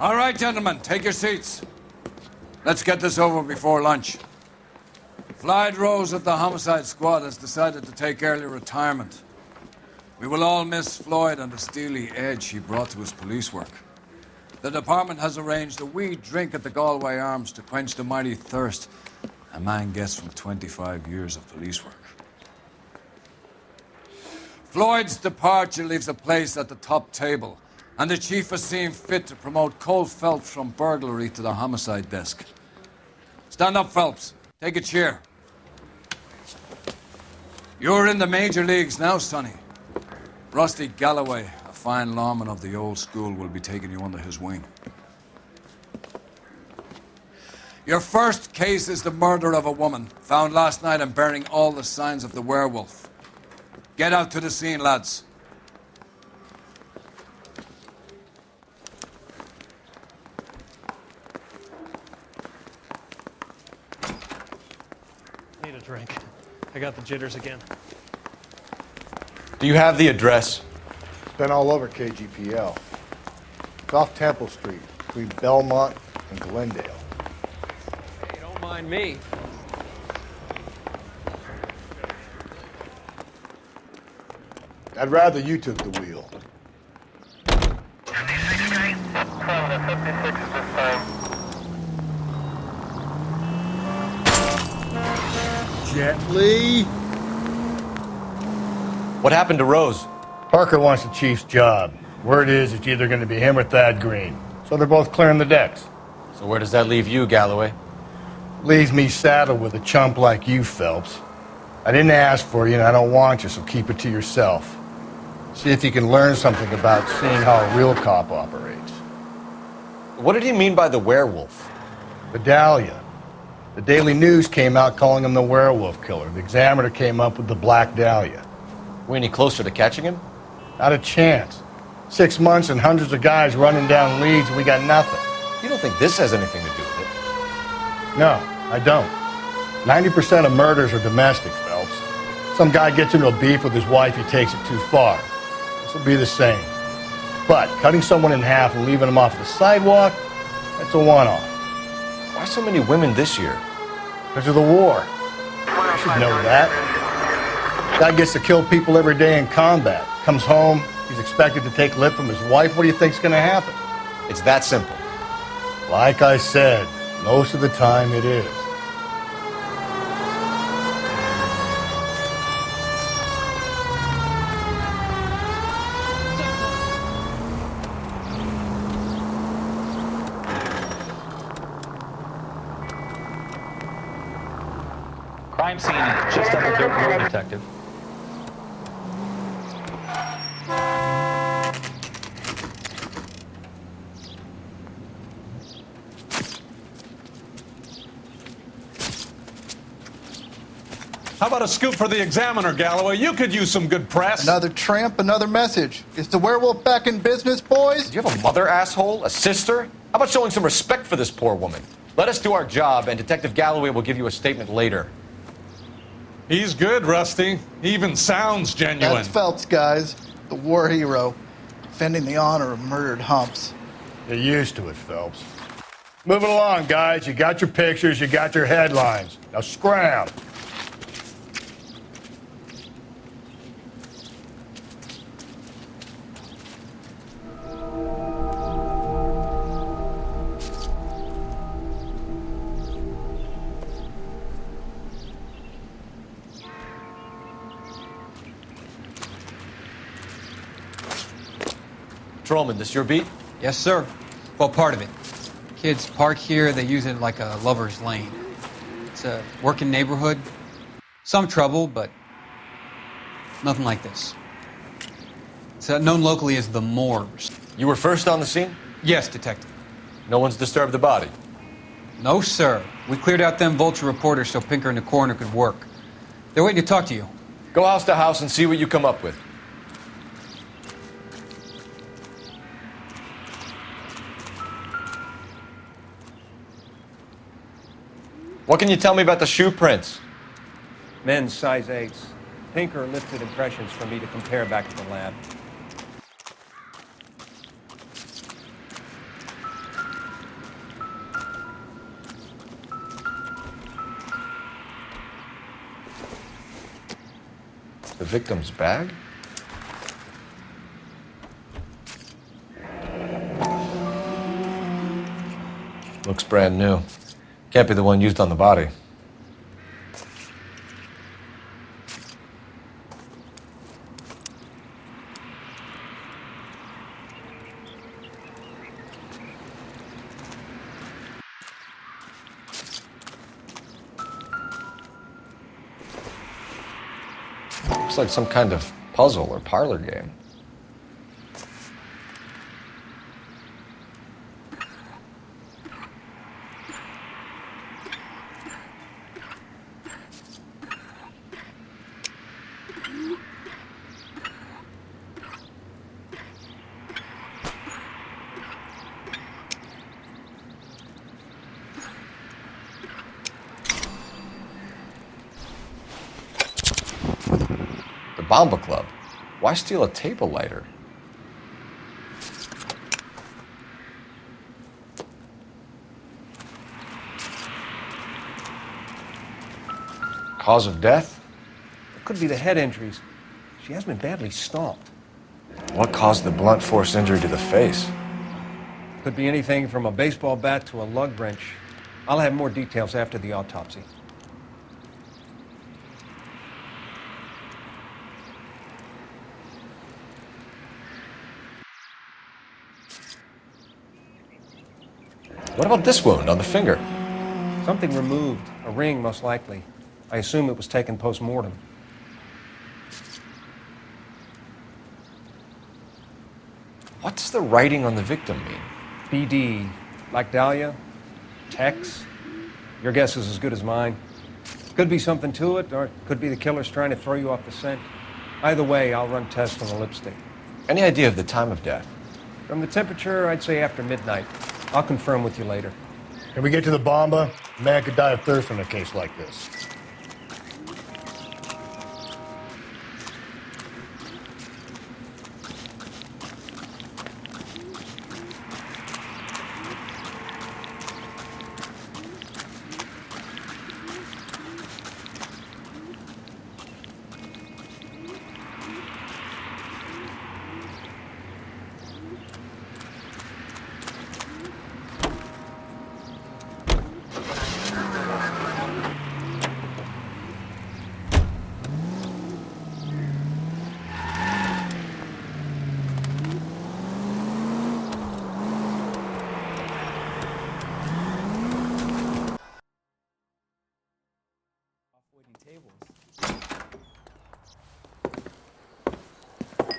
All right, gentlemen, take your seats. Let's get this over before lunch. Floyd Rose at the homicide squad has decided to take early retirement. We will all miss Floyd and the steely edge he brought to his police work. The department has arranged a wee drink at the Galway Arms to quench the mighty thirst a man gets from 25 years of police work. Floyd's departure leaves a place at the top table, and the chief has seen fit to promote Cole Phelps from burglary to the homicide desk. Stand up, Phelps. Take a chair. You're in the major leagues now, Sonny. Rusty Galloway, a fine lawman of the old school, will be taking you under his wing. Your first case is the murder of a woman, found last night and bearing all the signs of the werewolf. Get out to the scene, lads. Need a drink. I got the jitters again. Do you have the address? Been all over KGPL. It's off Temple Street, between Belmont and Glendale. Hey, don't mind me. I'd rather you took the wheel. Gently. What happened to Rose? Parker wants the chief's job. Word is it's either going to be him or Thad Green. So they're both clearing the decks. So where does that leave you, Galloway? Leaves me saddled with a chump like you, Phelps. I didn't ask for you and I don't want you, so keep it to yourself. See if you can learn something about seeing how a real cop operates. What did he mean by the werewolf? Vidalia. The Daily News came out calling him the werewolf killer. The Examiner came up with the Black Dahlia. We any closer to catching him? Not a chance. 6 months and hundreds of guys running down leads and we got nothing. You don't think this has anything to do with it? No, I don't. 90% of murders are domestic, Phelps. Some guy gets into a beef with his wife, he takes it too far. This will be the same. But cutting someone in half and leaving them off the sidewalk, that's a one-off. Why so many women this year? Because of the war. You should know that. Guy gets to kill people every day in combat. Comes home, he's expected to take lip from his wife. What do you think's going to happen? It's that simple. Like I said, most of the time it is. Crime scene just up a dirt road, Detective. How about a scoop for the Examiner, Galloway? You could use some good press. Another tramp, another message. Is the werewolf back in business, boys? Do you have a mother, asshole? A sister? How about showing some respect for this poor woman? Let us do our job, and Detective Galloway will give you a statement later. He's good, Rusty. He even sounds genuine. That's Phelps, guys. The war hero. Defending the honor of murdered humps. You're used to it, Phelps. Moving along, guys. You got your pictures, you got your headlines. Now scram. Patrolman, this your beat? Yes, sir. Well, part of it. Kids park here, they use it like a lover's lane. It's a working neighborhood. Some trouble, but nothing like this. It's known locally as the Moors. You were first on the scene? Yes, Detective. No one's disturbed the body? No, sir. We cleared out them vulture reporters so Pinker and the coroner could work. They're waiting to talk to you. Go house to house and see what you come up with. What can you tell me about the shoe prints? Men's size 8s. Pinker lifted impressions for me to compare back at the lab. The victim's bag? Looks brand new. Can't be the one used on the body. Looks like some kind of puzzle or parlor game. The Bomba Club. Why steal a table lighter? Cause of death? It could be the head injuries. She has been badly stomped. What caused the blunt force injury to the face? Could be anything from a baseball bat to a lug wrench. I'll have more details after the autopsy. What about this wound on the finger? Something removed. A ring, most likely. I assume it was taken post-mortem. What does the writing on the victim mean? BD. Like Dahlia? Tex? Your guess is as good as mine. Could be something to it, or it could be the killer's trying to throw you off the scent. Either way, I'll run tests on the lipstick. Any idea of the time of death? From the temperature, I'd say after midnight. I'll confirm with you later. Can we get to the Bomba? A man could die of thirst in a case like this.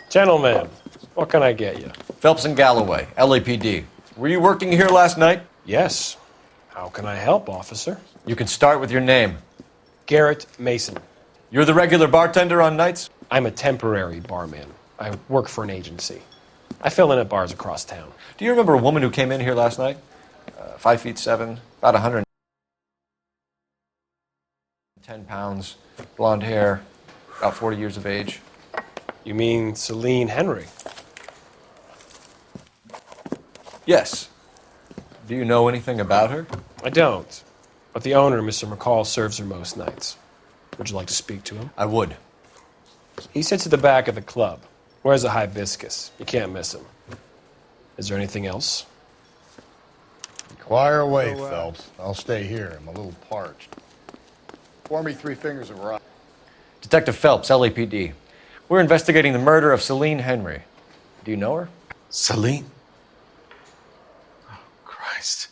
Gentlemen, what can I get you? Phelps and Galloway, LAPD. Were you working here last night? Yes. How can I help, officer? You can start with your name. Garrett Mason. You're the regular bartender on nights? I'm a temporary barman. I work for an agency. I fill in at bars across town. Do you remember a woman who came in here last night? 5'7", about 110 pounds, blonde hair, about 40 years of age. You mean Celine Henry? Yes. Do you know anything about her? I don't. But the owner, Mr. McCall, serves her most nights. Would you like to speak to him? I would. He sits at the back of the club. Wears a hibiscus. You can't miss him. Is there anything else? Inquire away, Phelps. I'll stay here. I'm a little parched. Pour me 3 fingers of rye. Detective Phelps, LAPD. We're investigating the murder of Celine Henry. Do you know her? Celine? Oh, Christ.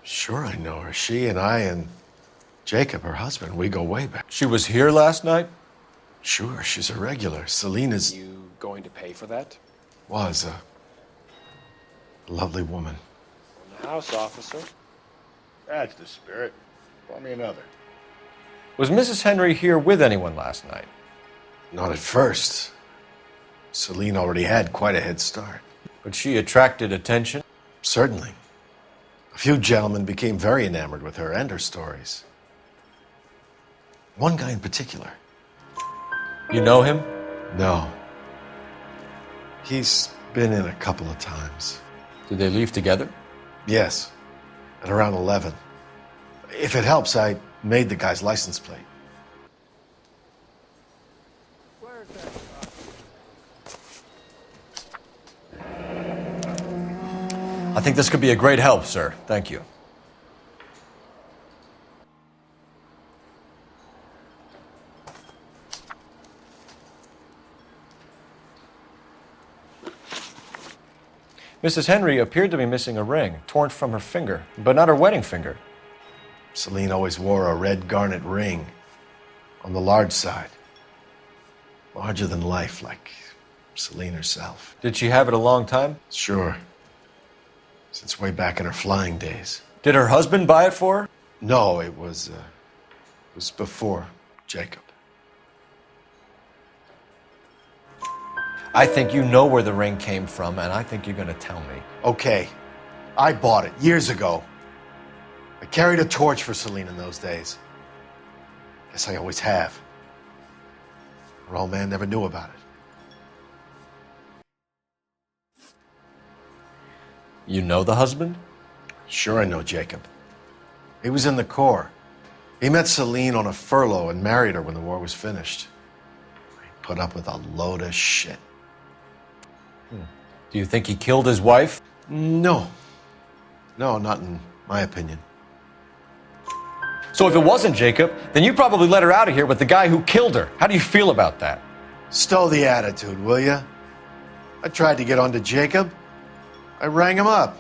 Sure I know her. She and I and Jacob, her husband, we go way back. She was here last night? Sure, she's a regular. Celine is... You going to pay for that? Was a lovely woman. In the house, officer. That's the spirit. Pour me another. Was Mrs. Henry here with anyone last night? Not at first. Celine already had quite a head start. But she attracted attention? Certainly. A few gentlemen became very enamored with her and her stories. One guy in particular. You know him? No. He's been in a couple of times. Did they leave together? Yes, at around 11. If it helps, I made the guy's license plate. I think this could be a great help, sir. Thank you. Mrs. Henry appeared to be missing a ring, torn from her finger, but not her wedding finger. Celine always wore a red garnet ring on the large side. Larger than life, like Celine herself. Did she have it a long time? Sure. Since way back in her flying days. Did her husband buy it for her? No, it was before Jacob. I think you know where the ring came from, and I think you're going to tell me. Okay, I bought it years ago. I carried a torch for Celine in those days. Guess I always have. Her old man never knew about it. You know the husband? Sure I know Jacob. He was in the Corps. He met Celine on a furlough and married her when the war was finished. He put up with a load of shit. Do you think he killed his wife? No. No, not in my opinion. So if it wasn't Jacob, then you probably let her out of here with the guy who killed her. How do you feel about that? Stow the attitude, will ya? I tried to get on to Jacob. I rang him up.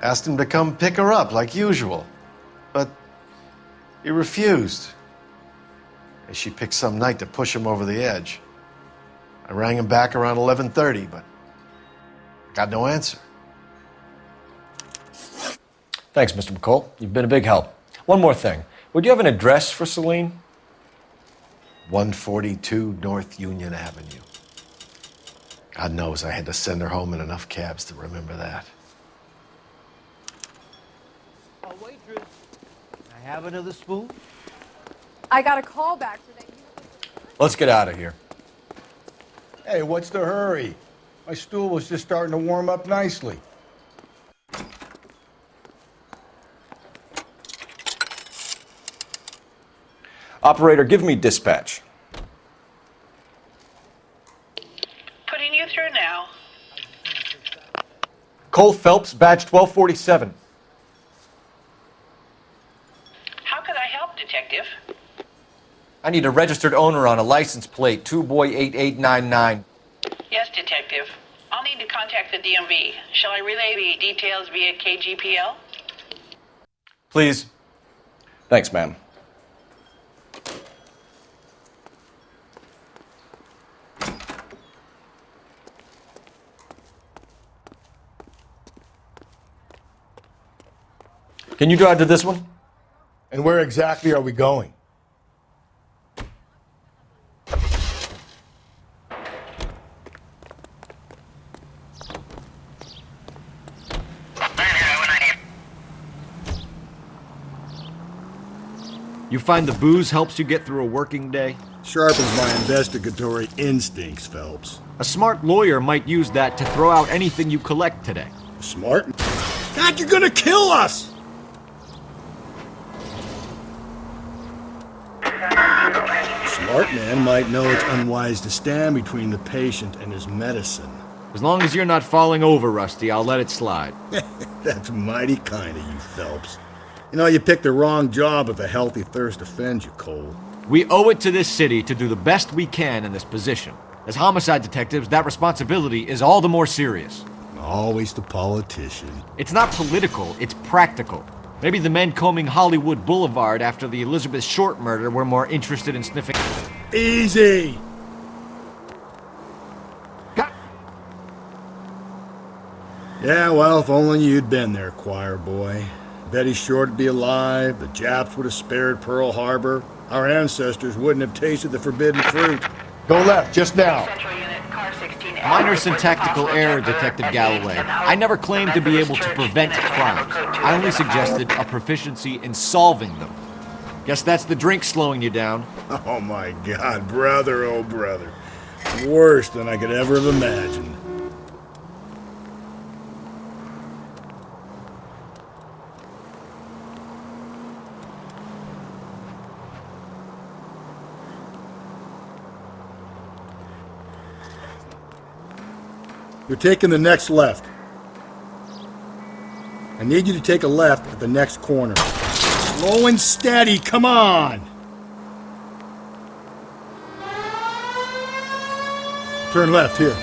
Asked him to come pick her up like usual. But he refused. And she picked some night to push him over the edge. I rang him back around 11:30, but got no answer. Thanks, Mr. McCall. You've been a big help. One more thing. Would you have an address for Celine? 142 North Union Avenue. God knows I had to send her home in enough cabs to remember that. Oh, waitress, can I have another spoon? I got a call back today. Let's get out of here. Hey, what's the hurry? My stool was just starting to warm up nicely. Operator, give me dispatch. Putting you through now. Cole Phelps, badge 1247. How could I help, Detective? I need a registered owner on a license plate, 2boy8899. Yes, Detective. I'll need to contact the DMV. Shall I relay the details via KGPL? Please. Thanks, ma'am. Can you drive to this one? And where exactly are we going? You find the booze helps you get through a working day? Sharpens my investigatory instincts, Phelps. A smart lawyer might use that to throw out anything you collect today. Smart? God, you're gonna kill us! Smart man might know it's unwise to stand between the patient and his medicine. As long as you're not falling over, Rusty, I'll let it slide. That's mighty kind of you, Phelps. You know, you picked the wrong job if a healthy thirst offends you, Cole. We owe it to this city to do the best we can in this position. As homicide detectives, that responsibility is all the more serious. Always the politician. It's not political, it's practical. Maybe the men combing Hollywood Boulevard after the Elizabeth Short murder were more interested in sniffing... Easy! Yeah, well, if only you'd been there, choir boy. Betty Short would be alive, the Japs would have spared Pearl Harbor, our ancestors wouldn't have tasted the forbidden fruit. Go left, just now. Minor syntactical error, Detective Galloway. I never claimed to be able to prevent crimes. I only suggested a proficiency in solving them. Guess that's the drink slowing you down. Oh my God, brother, oh brother. Worse than I could ever have imagined. You're taking the next left. I need you to take a left at the next corner. Slow and steady, come on! Turn left here.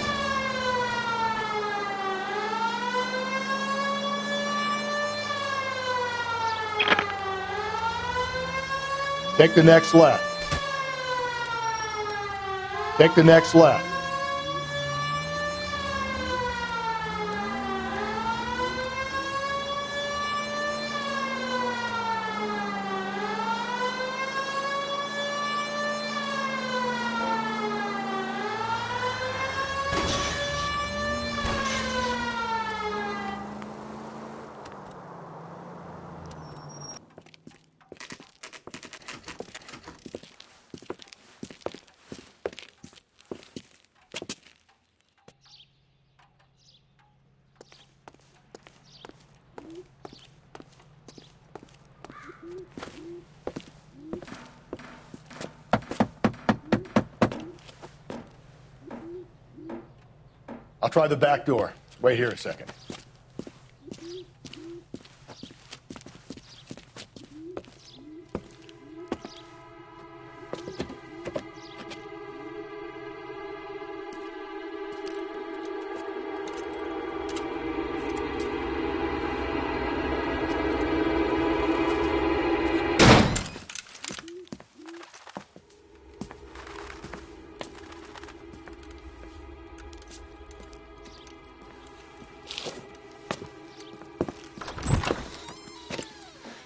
Take the next left. Take the next left. I'll try the back door. Wait here a second.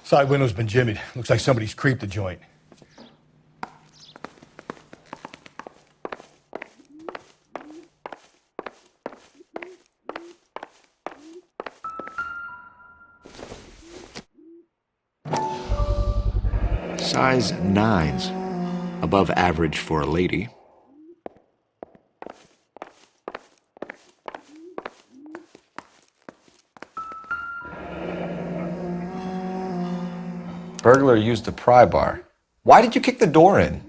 Side window's been jimmied. Looks like somebody's creeped the joint. Size 9s. Above average for a lady. Burglar used the pry bar. Why did you kick the door in?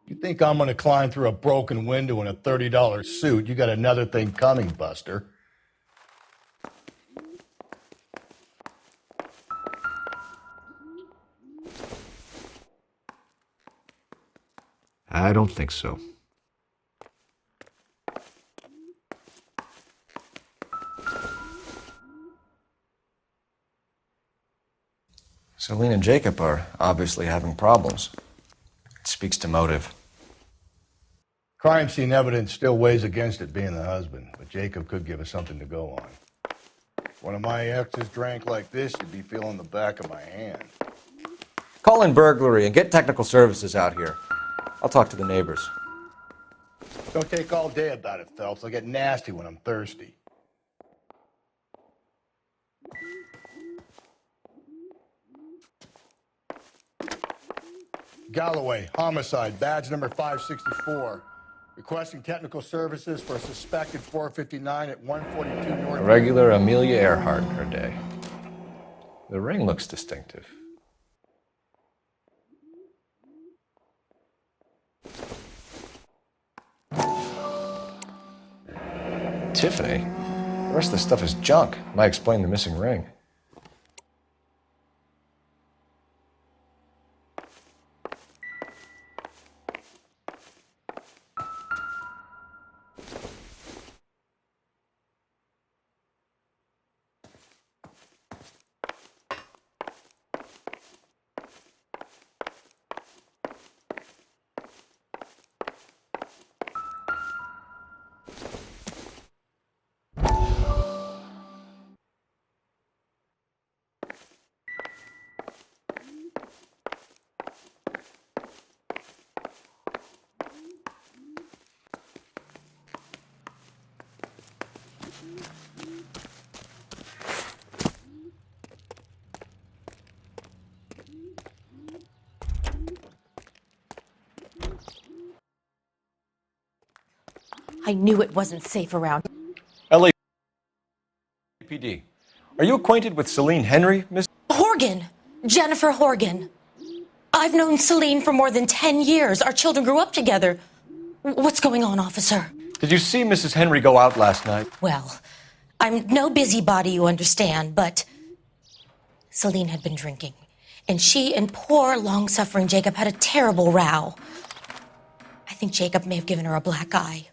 You think I'm gonna climb through a broken window in a $30 suit? You got another thing coming, Buster. I don't think so. Celine and Jacob are obviously having problems. It speaks to motive. Crime scene evidence still weighs against it being the husband, but Jacob could give us something to go on. If one of my exes drank like this, you'd be feeling the back of my hand. Call in burglary and get technical services out here. I'll talk to the neighbors. Don't take all day about it, Phelps. I'll get nasty when I'm thirsty. Galloway, homicide, badge number 564. Requesting technical services for a suspected 459 at 142 North. A regular Amelia Earhart in her day. The ring looks distinctive. Tiffany? The rest of the stuff is junk. Might explain the missing ring. I knew it wasn't safe around. LAPD. Are you acquainted with Celine Henry, Miss? Horgan. Jennifer Horgan. I've known Celine for more than 10 years. Our children grew up together. What's going on, officer? Did you see Mrs. Henry go out last night? Well, I'm no busybody, you understand, but Celine had been drinking, and she and poor, long-suffering Jacob had a terrible row. I think Jacob may have given her a black eye.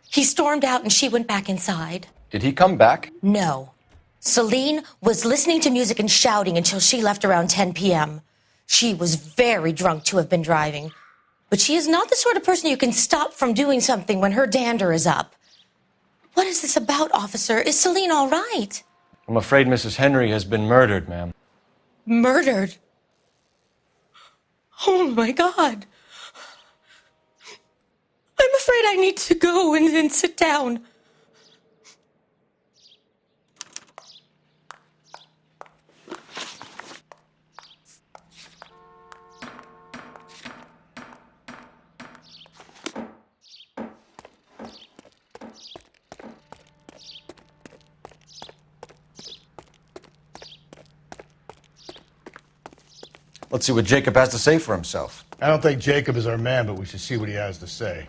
He stormed out, and she went back inside. Did he come back? No. Celine was listening to music and shouting until she left around 10 p.m. She was very drunk to have been driving, but she is not the sort of person you can stop from doing something when her dander is up. What is this about, officer? Is Celine all right? I'm afraid Mrs. Henry has been murdered, ma'am. Murdered? Oh, my God. I'm afraid I need to go and sit down. Let's see what Jacob has to say for himself. I don't think Jacob is our man, but we should see what he has to say.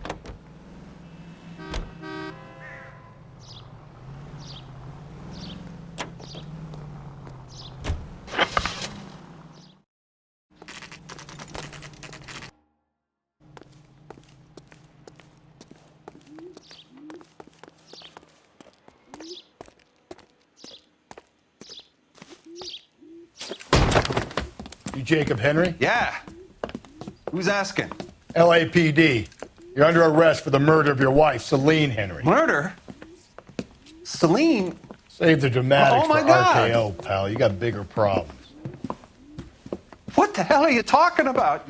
You Jacob Henry? Yeah. Who's asking? LAPD. You're under arrest for the murder of your wife, Celine Henry. Murder? Celine? Save the dramatics Oh, my for God. RKO, pal. You got bigger problems. What the hell are you talking about?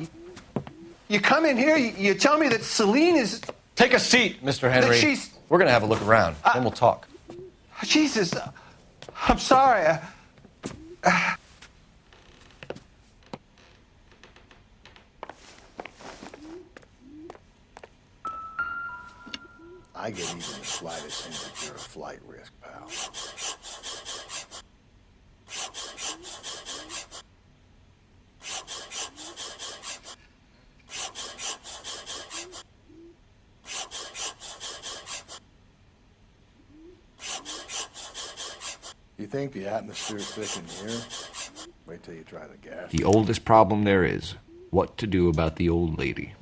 You come in here, you tell me that Celine is... Take a seat, Mr. Henry. That she's... We're going to have a look around, then we'll talk. Jesus, I'm sorry. I get even the slightest hint that you're a flight risk, pal. You think the atmosphere's thick in here? Wait till you try the gas. The oldest problem there is what to do about the old lady.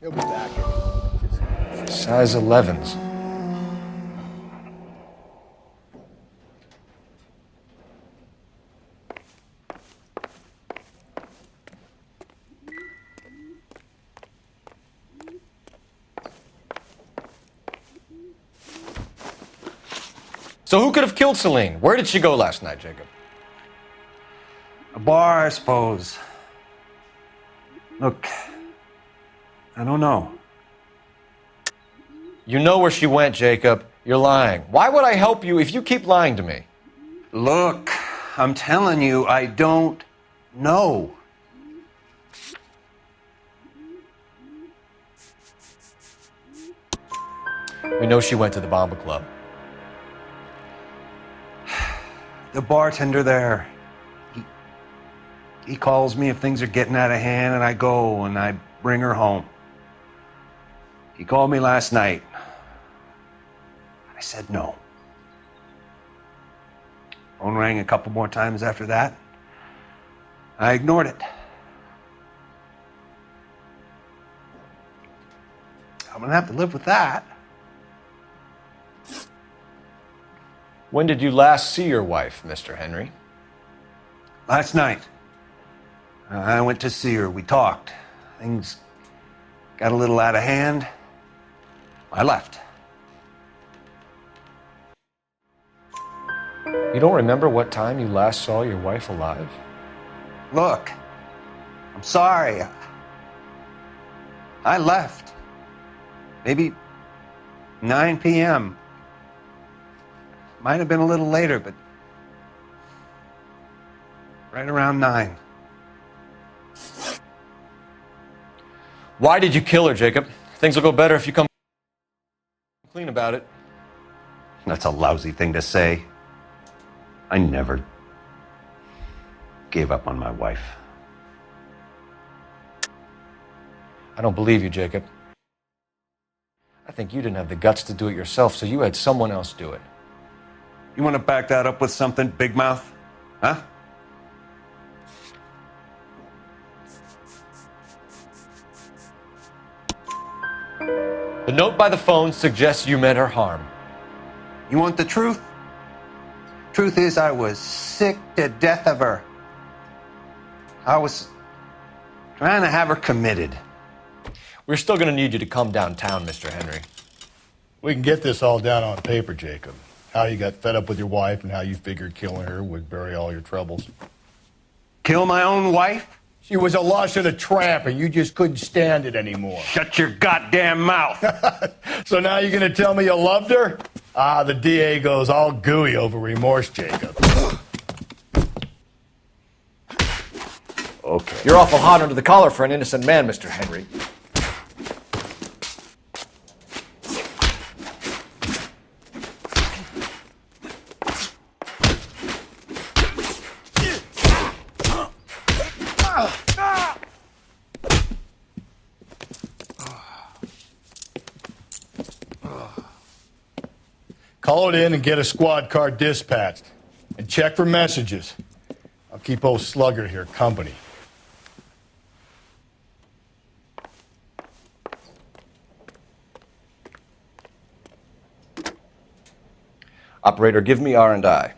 He'll be back. Size 11s. So who could have killed Celine? Where did she go last night, Jacob? A bar, I suppose. Look, I don't know. You know where she went, Jacob. You're lying. Why would I help you if you keep lying to me? Look, I'm telling you, I don't know. We know she went to the Bomba Club. The bartender there, he calls me if things are getting out of hand, and I go and I bring her home. He called me last night. I said no. Phone rang a couple more times after that. I ignored it. I'm gonna have to live with that. When did you last see your wife, Mr. Henry? Last night. I went to see her. We talked. Things got a little out of hand. I left. You don't remember what time you last saw your wife alive? Look, I'm sorry. I left. Maybe 9 p.m. Might have been a little later, but Right around 9. Why did you kill her, Jacob? Things will go better if you come clean about it. That's a lousy thing to say. I never gave up on my wife. I don't believe you, Jacob. I think you didn't have the guts to do it yourself, so you had someone else do it. You want to back that up with something, Big Mouth? Huh? The note by the phone suggests you meant her harm. You want the truth? Truth is, I was sick to death of her. I was trying to have her committed. We're still going to need you to come downtown, Mr. Henry. We can get this all down on paper, Jacob. How you got fed up with your wife and how you figured killing her would bury all your troubles. Kill my own wife? She was a lush and a tramp, and you just couldn't stand it anymore. Shut your goddamn mouth. So now you're going to tell me you loved her? Ah, the DA goes all gooey over remorse, Jacob. Okay. You're awful hot under the collar for an innocent man, Mr. Henry. Call it in and get a squad car dispatched. And check for messages. I'll keep old Slugger here company. Operator, give me R&I.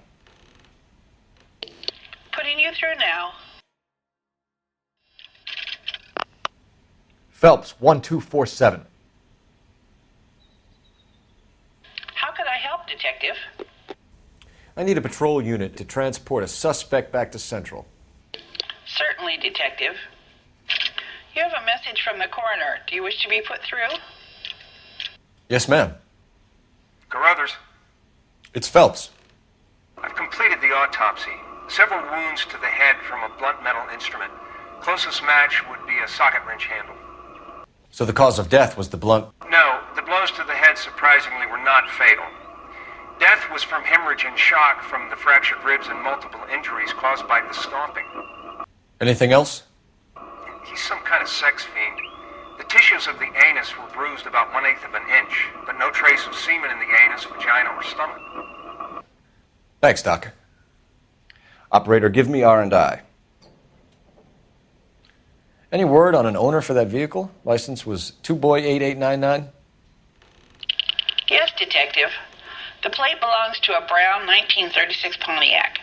Putting you through now. Phelps, 1247. How could I help, Detective? I need a patrol unit to transport a suspect back to Central. Certainly, Detective. You have a message from the coroner. Do you wish to be put through? Yes, ma'am. Carruthers, It's Phelps. I've completed the autopsy. Several wounds to the head from a blunt metal instrument. Closest match would be a socket wrench handle. So the cause of death was the blunt... No, the blows to the head surprisingly were not fatal. Death was from hemorrhage and shock from the fractured ribs and multiple injuries caused by the stomping. Anything else? He's some kind of sex fiend. The tissues of the anus were bruised about 1/8 of an inch, but no trace of semen in the anus, vagina, or stomach. Thanks, Doc. Operator, give me R&I. Any word on an owner for that vehicle? License was 2boy8899. Yes, Detective. The plate belongs to a brown 1936 Pontiac.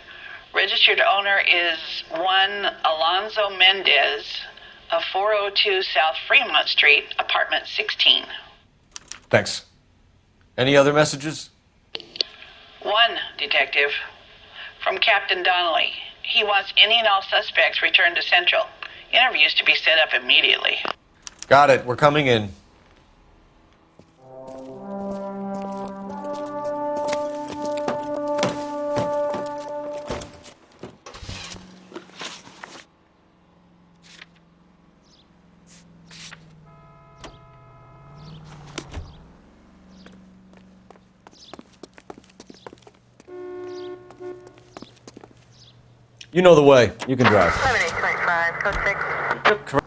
Registered owner is one Alonzo Mendez of 402 South Fremont Street, apartment 16. Thanks. Any other messages? One, Detective. From Captain Donnelly. He wants any and all suspects returned to Central. Interviews to be set up immediately. Got it. We're coming in. You know the way. You can drive. 7825, code 6.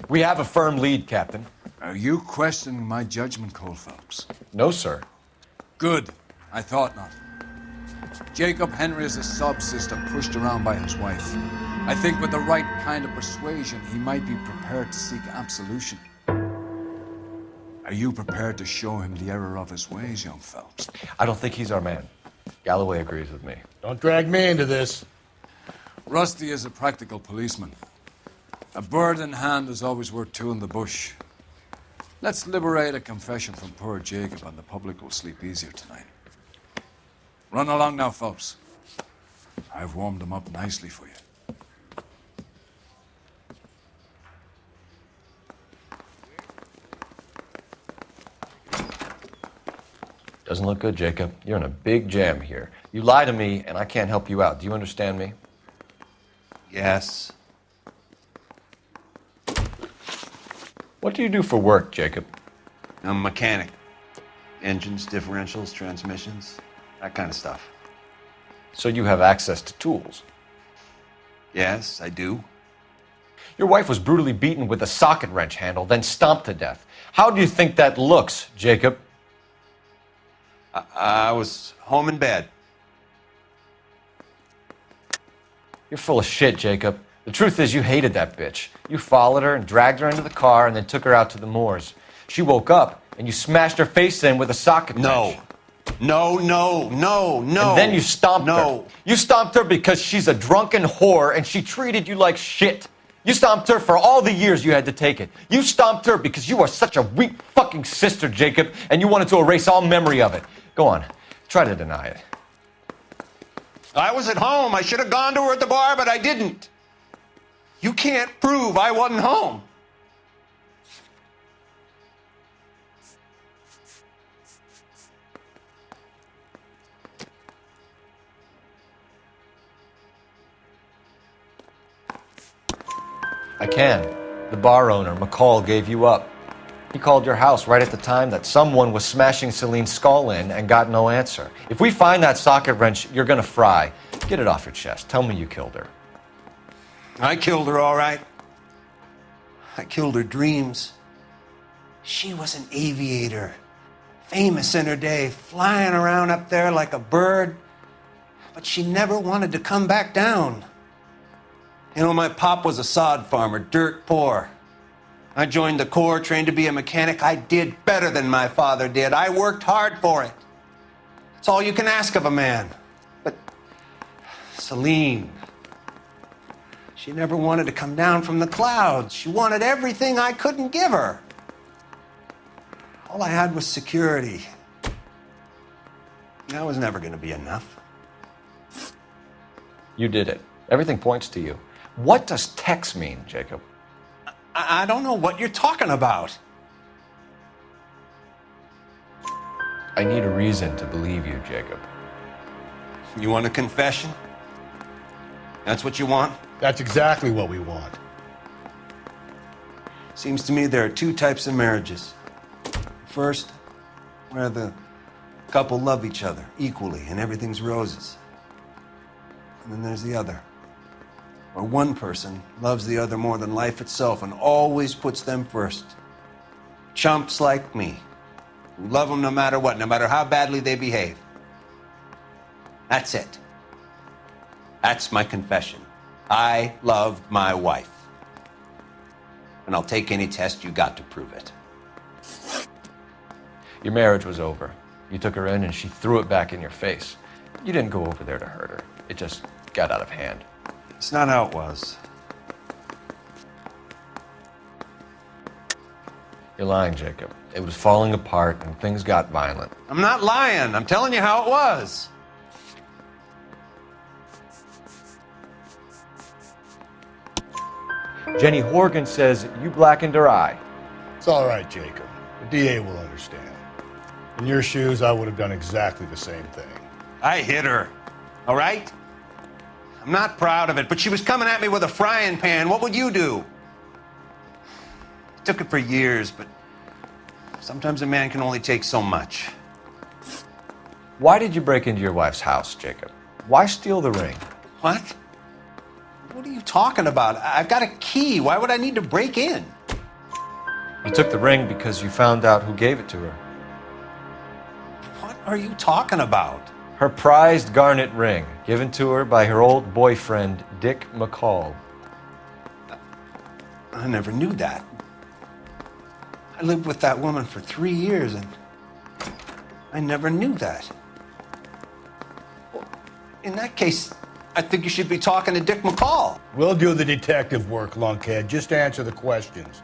We have a firm lead, Captain. Are you questioning my judgment, Cole Phelps? No, sir. Good. I thought not. Jacob Henry is a sub-sister pushed around by his wife. I think with the right kind of persuasion, he might be prepared to seek absolution. Are you prepared to show him the error of his ways, young Phelps? I don't think he's our man. Galloway agrees with me. Don't drag me into this. Rusty is a practical policeman. A bird in hand is always worth two in the bush. Let's liberate a confession from poor Jacob, and the public will sleep easier tonight. Run along now, Phelps. I've warmed them up nicely for you. Doesn't look good, Jacob. You're in a big jam here. You lie to me, and I can't help you out. Do you understand me? Yes. What do you do for work, Jacob? I'm a mechanic. Engines, differentials, transmissions, that kind of stuff. So you have access to tools? Yes, I do. Your wife was brutally beaten with a socket wrench handle, then stomped to death. How do you think that looks, Jacob? I was home in bed. You're full of shit, Jacob. The truth is you hated that bitch. You followed her and dragged her into the car and then took her out to the moors. She woke up and you smashed her face in with a socket wrench. No. And then you stomped her. You stomped her because she's a drunken whore and she treated you like shit. You stomped her for all the years you had to take it. You stomped her because you are such a weak fucking sister, Jacob, and you wanted to erase all memory of it. Go on. Try to deny it. I was at home. I should have gone to her at the bar, but I didn't. You can't prove I wasn't home. I can. The bar owner, McCall, gave you up. He called your house right at the time that someone was smashing Celine's skull in and got no answer. If we find that socket wrench, you're gonna fry. Get it off your chest. Tell me you killed her. I killed her, all right. I killed her dreams. She was an aviator, famous in her day, flying around up there like a bird, but she never wanted to come back down. You know, my pop was a sod farmer, dirt poor. I joined the Corps, trained to be a mechanic. I did better than my father did. I worked hard for it. That's all you can ask of a man. But Celine, she never wanted to come down from the clouds. She wanted everything I couldn't give her. All I had was security. That was never going to be enough. You did it. Everything points to you. What does Tex mean, Jacob? I don't know what you're talking about. I need a reason to believe you, Jacob. You want a confession? That's what you want? That's exactly what we want. Seems to me there are two types of marriages. First, where the couple love each other equally and everything's roses. And then there's the other, where one person loves the other more than life itself and always puts them first. Chumps like me, who love them no matter what, no matter how badly they behave. That's it. That's my confession. I loved my wife. And I'll take any test you got to prove it. Your marriage was over. You took her in and she threw it back in your face. You didn't go over there to hurt her. It just got out of hand. It's not how it was. You're lying, Jacob. It was falling apart and things got violent. I'm not lying. I'm telling you how it was. Jenny Horgan says you blackened her eye. It's all right, Jacob. The DA will understand. In your shoes, I would have done exactly the same thing. I hit her, all right? I'm not proud of it, but she was coming at me with a frying pan. What would you do? It took it for years, but sometimes a man can only take so much. Why did you break into your wife's house, Jacob? Why steal the ring? What? What are you talking about? I've got a key. Why would I need to break in? You took the ring because you found out who gave it to her. What are you talking about? Her prized garnet ring, given to her by her old boyfriend, Dick McCall. I never knew that. I lived with that woman for 3 years, and I never knew that. In that case, I think you should be talking to Dick McCall. We'll do the detective work, lunkhead. Just answer the questions.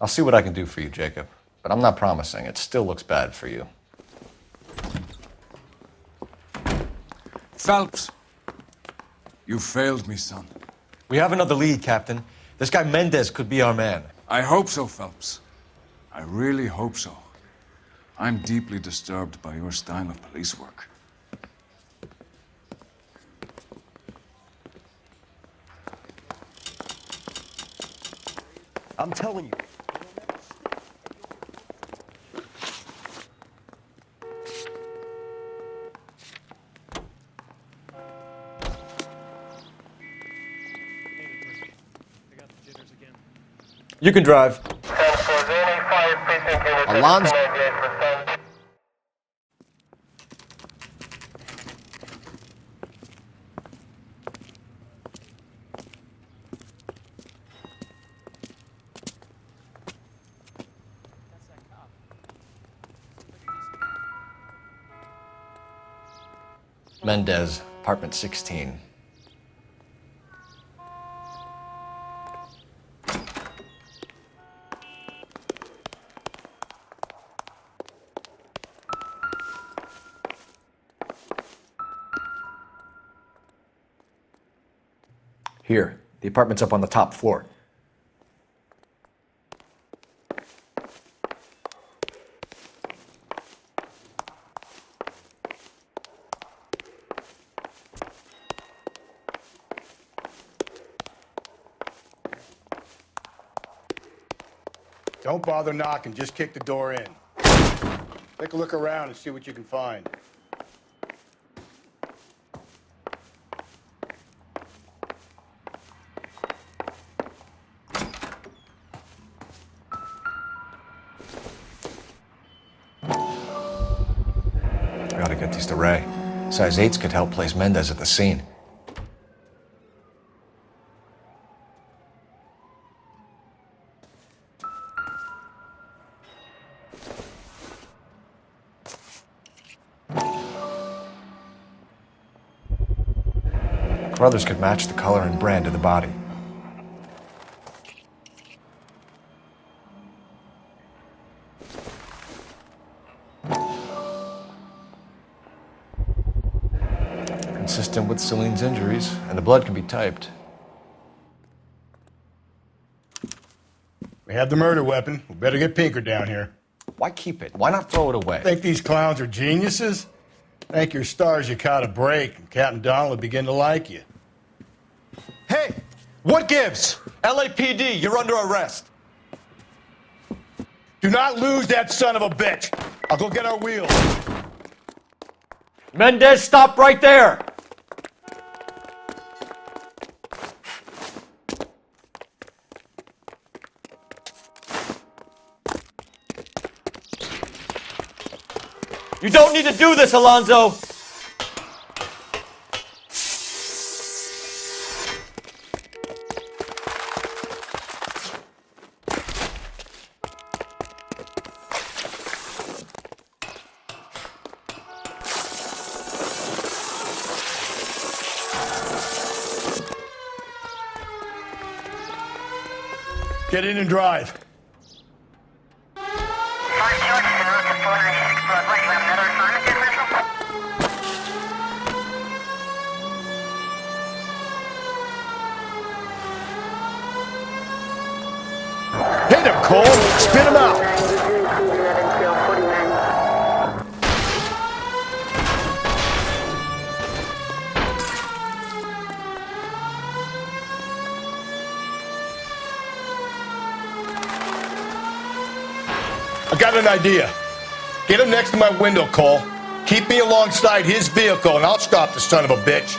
I'll see what I can do for you, Jacob. But I'm not promising. It still looks bad for you. Phelps, You failed me, son. We have another lead, Captain. This guy Mendez could be our man. I hope so, Phelps. I really hope so. I'm deeply disturbed by your style of police work. I'm telling you. You can drive. Alonzo. Mendez, apartment 16. Here, the apartment's up on the top floor. Don't bother knocking, just kick the door in. Take a look around and see what you can find. Gotta get these to Ray. Size 8s could help place Mendez at the scene. Brothers could match the color and brand of the body. Consistent with Celine's injuries, and the blood can be typed. We have the murder weapon. We better get Pinker down here. Why keep it? Why not throw it away? Think these clowns are geniuses? Thank your stars you caught a break, and Captain Donald will begin to like you. Hey, what gives? LAPD, you're under arrest. Do not lose that son of a bitch. I'll go get our wheels. Mendez, stop right there! You don't need to do this, Alonzo! Get in and drive. Hit him, Cole. Spin him out. I got an idea. Get him next to my window, Cole. Keep me alongside his vehicle, and I'll stop the son of a bitch.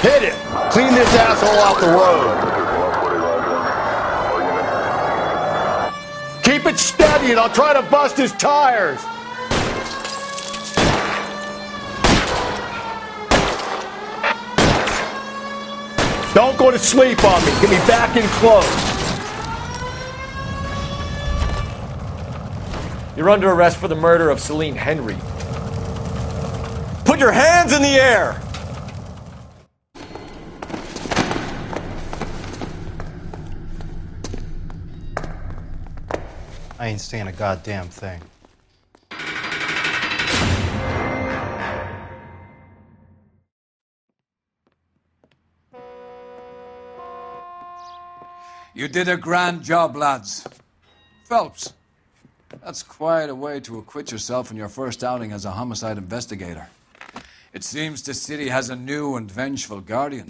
Hit him. Clean this asshole off the road. Keep it steady, and I'll try to bust his tires. Don't go to sleep on me. Get me back in close. You're under arrest for the murder of Celine Henry. Put your hands in the air! I ain't saying a goddamn thing. You did a grand job, lads. Phelps, that's quite a way to acquit yourself in your first outing as a homicide investigator. It seems the city has a new and vengeful guardian.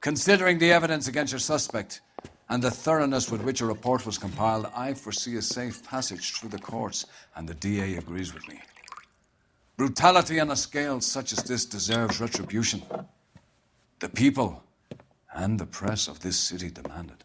Considering the evidence against your suspect and the thoroughness with which a report was compiled, I foresee a safe passage through the courts, and the DA agrees with me. Brutality on a scale such as this deserves retribution. The people and the press of this city demand it.